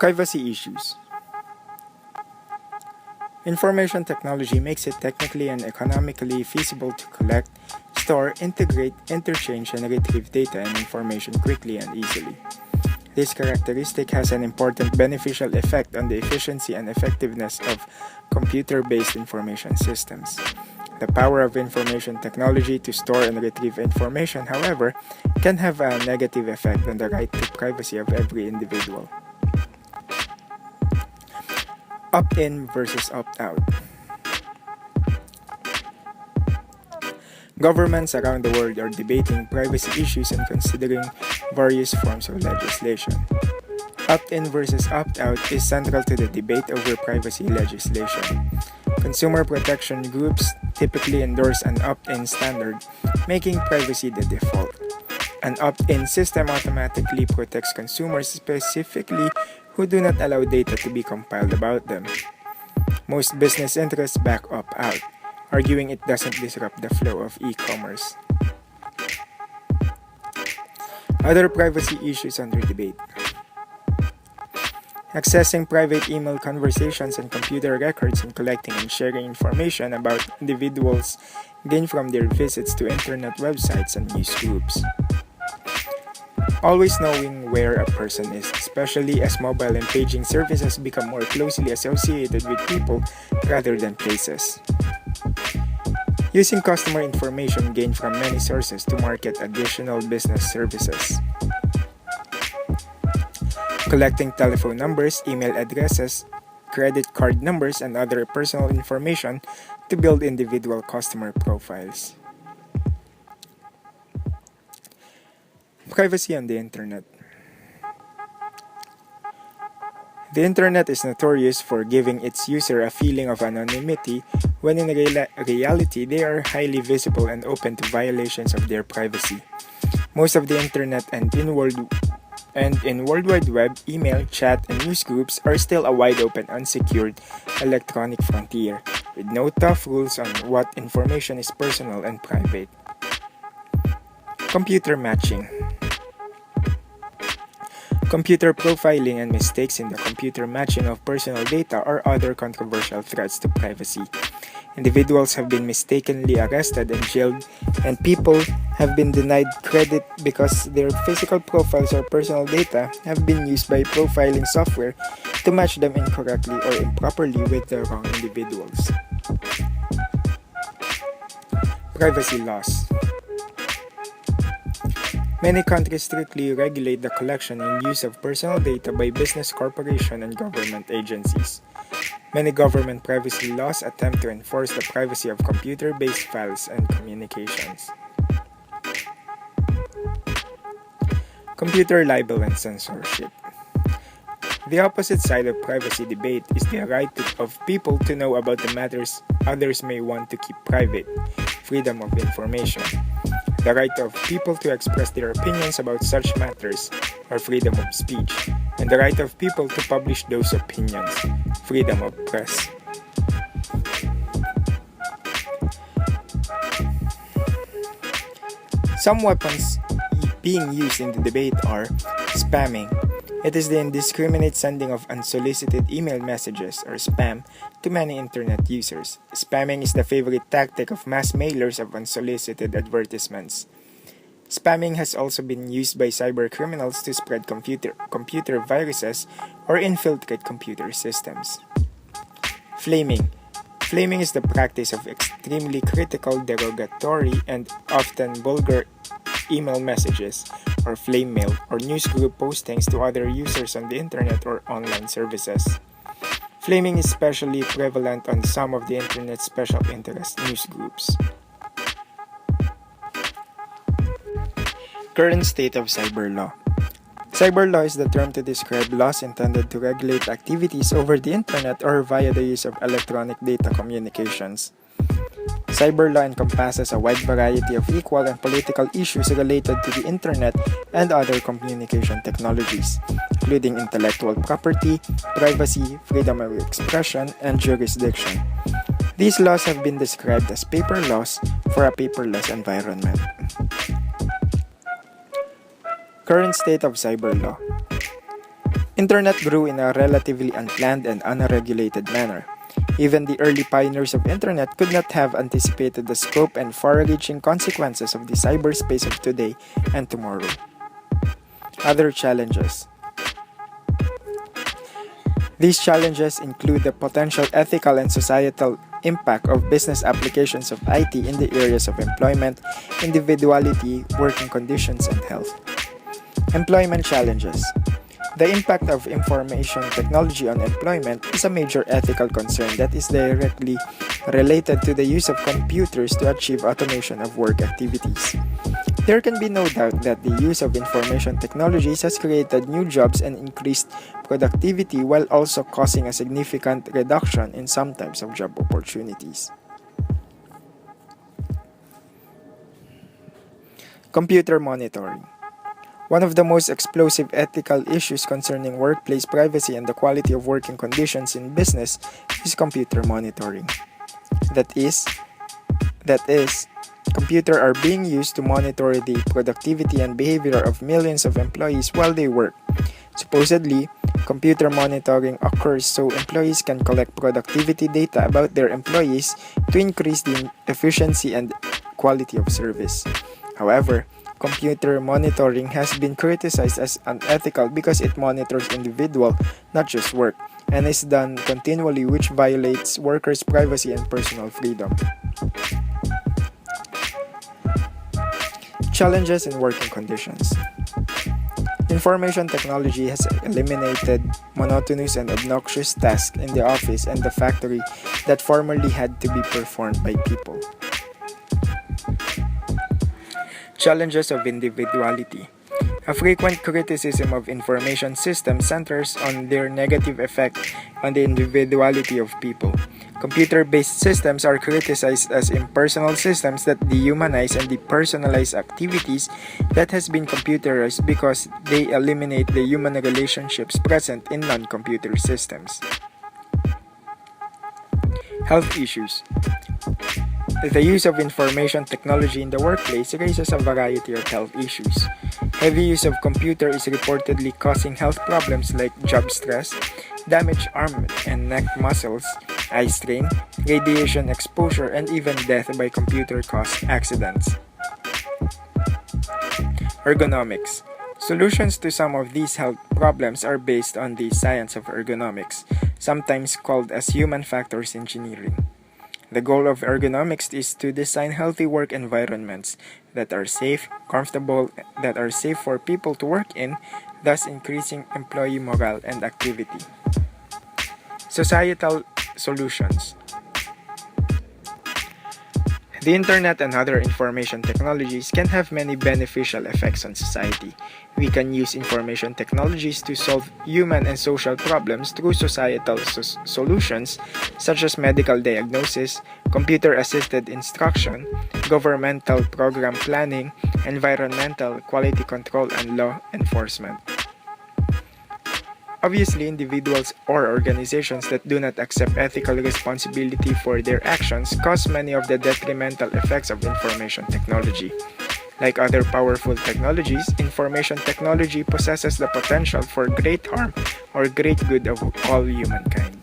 Privacy issues. Information technology makes it technically and economically feasible to collect, store, integrate, interchange, and retrieve data and information quickly and easily. This characteristic has an important beneficial effect on the efficiency and effectiveness of computer-based information systems. The power of information technology to store and retrieve information, however, can have a negative effect on the right to privacy of every individual. Opt-in versus opt-out. Governments around the world are debating privacy issues and considering various forms of legislation. Opt-in versus opt-out is central to the debate over privacy legislation. Consumer protection groups typically endorse an opt-in standard, making privacy the default. An opt-in system automatically protects consumers, specifically who do not allow data to be compiled about them. Most business interests back opt-out, arguing it doesn't disrupt the flow of e-commerce. Other privacy issues under debate. Accessing private email conversations and computer records and collecting and sharing information about individuals gained from their visits to internet websites and news groups. Always knowing where a person is, especially as mobile and paging services become more closely associated with people rather than places. Using customer information gained from many sources to market additional business services. Collecting telephone numbers, email addresses, credit card numbers, and other personal information to build individual customer profiles. Privacy on the Internet. The Internet is notorious for giving its user a feeling of anonymity when in reality they are highly visible and open to violations of their privacy. Most of the Internet and in World Wide Web, email, chat, and news groups are still a wide-open, unsecured electronic frontier, with no tough rules on what information is personal and private. Computer matching. Computer profiling and mistakes in the computer matching of personal data are other controversial threats to privacy. Individuals have been mistakenly arrested and jailed, and people have been denied credit because their physical profiles or personal data have been used by profiling software to match them incorrectly or improperly with the wrong individuals. Privacy laws. Many countries strictly regulate the collection and use of personal data by business corporations and government agencies. Many government privacy laws attempt to enforce the privacy of computer-based files and communications. Computer libel and censorship. The opposite side of privacy debate is the right of people to know about the matters others may want to keep private, freedom of information. The right of people to express their opinions about such matters, or freedom of speech, and the right of people to publish those opinions, freedom of press. Some weapons being used in the debate are spamming. It is the indiscriminate sending of unsolicited email messages, or spam, to many internet users. Spamming is the favorite tactic of mass mailers of unsolicited advertisements. Spamming has also been used by cybercriminals to spread computer viruses or infiltrate computer systems. Flaming. Flaming is the practice of extremely critical, derogatory, and often vulgar email messages, or flame mail, or news group postings to other users on the internet or online services. Flaming is especially prevalent on some of the internet's special interest news groups. Current state of cyber law. Cyber law is the term to describe laws intended to regulate activities over the internet or via the use of electronic data communications. Cyber law encompasses a wide variety of equal and political issues related to the internet and other communication technologies, including intellectual property, privacy, freedom of expression, and jurisdiction. These laws have been described as paper laws for a paperless environment. Current state of cyber law. Internet grew in a relatively unplanned and unregulated manner. Even the early pioneers of Internet could not have anticipated the scope and far-reaching consequences of the cyberspace of today and tomorrow. Other challenges. These challenges include the potential ethical and societal impact of business applications of IT in the areas of employment, individuality, working conditions, and health. Employment challenges. The impact of information technology on employment is a major ethical concern that is directly related to the use of computers to achieve automation of work activities. There can be no doubt that the use of information technologies has created new jobs and increased productivity while also causing a significant reduction in some types of job opportunities. Computer monitoring. One of the most explosive ethical issues concerning workplace privacy and the quality of working conditions in business is computer monitoring. That is, computers are being used to monitor the productivity and behavior of millions of employees while they work. Supposedly, computer monitoring occurs so employees can collect productivity data about their employees to increase the efficiency and quality of service. However, computer monitoring has been criticized as unethical because it monitors individual, not just work, and is done continually, which violates workers' privacy and personal freedom. Challenges in working conditions. Information technology has eliminated monotonous and obnoxious tasks in the office and the factory that formerly had to be performed by people. Challenges of individuality. A frequent criticism of information systems centers on their negative effect on the individuality of people. Computer-based systems are criticized as impersonal systems that dehumanize and depersonalize activities that has been computerized because they eliminate the human relationships present in non-computer systems. Health issues. The use of information technology in the workplace raises a variety of health issues. Heavy use of computer is reportedly causing health problems like job stress, damaged arm and neck muscles, eye strain, radiation exposure, and even death by computer-caused accidents. Ergonomics. Solutions to some of these health problems are based on the science of ergonomics, sometimes called as human factors engineering. The goal of ergonomics is to design healthy work environments that are safe, comfortable, that are safe for people to work in, thus increasing employee morale and activity. Societal solutions. The internet and other information technologies can have many beneficial effects on society. We can use information technologies to solve human and social problems through societal solutions such as medical diagnosis, computer-assisted instruction, governmental program planning, environmental quality control, and law enforcement. Obviously, individuals or organizations that do not accept ethical responsibility for their actions cause many of the detrimental effects of information technology. Like other powerful technologies, information technology possesses the potential for great harm or great good of all humankind.